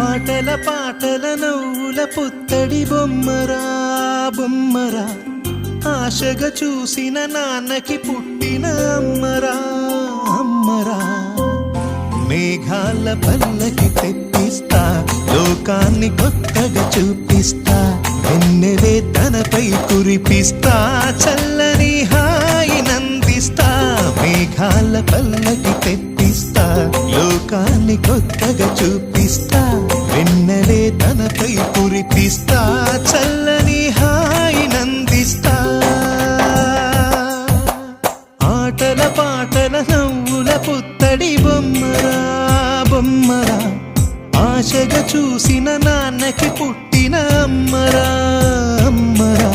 ఆటల పాటల నవ్వుల పుత్తడి బొమ్మరా బొమ్మరా, ఆశగా చూసిన నాన్నకి పుట్టిన అమ్మరా అమ్మరా. మేఘాల పల్లకి తెప్పిస్తా, లోకాన్ని కొత్తగా చూపిస్తా, వెన్నెలే తనపై కురిపిస్తా, చల్లని హాయి నందిస్తా. మేఘాల పల్లకి తెప్పిస్తా, లోకాన్ని కొత్తగా చూపిస్తా, వెన్నెలే తనపై కురిపిస్తా, చల్లని హాయి నందిస్తా. ఆటల పాటల నవ్వుల పుత్తడి బొమ్మరా బొమ్మరా, ఆశగా చూసిన నాన్నకి పుట్టిన అమ్మరా అమ్మరా.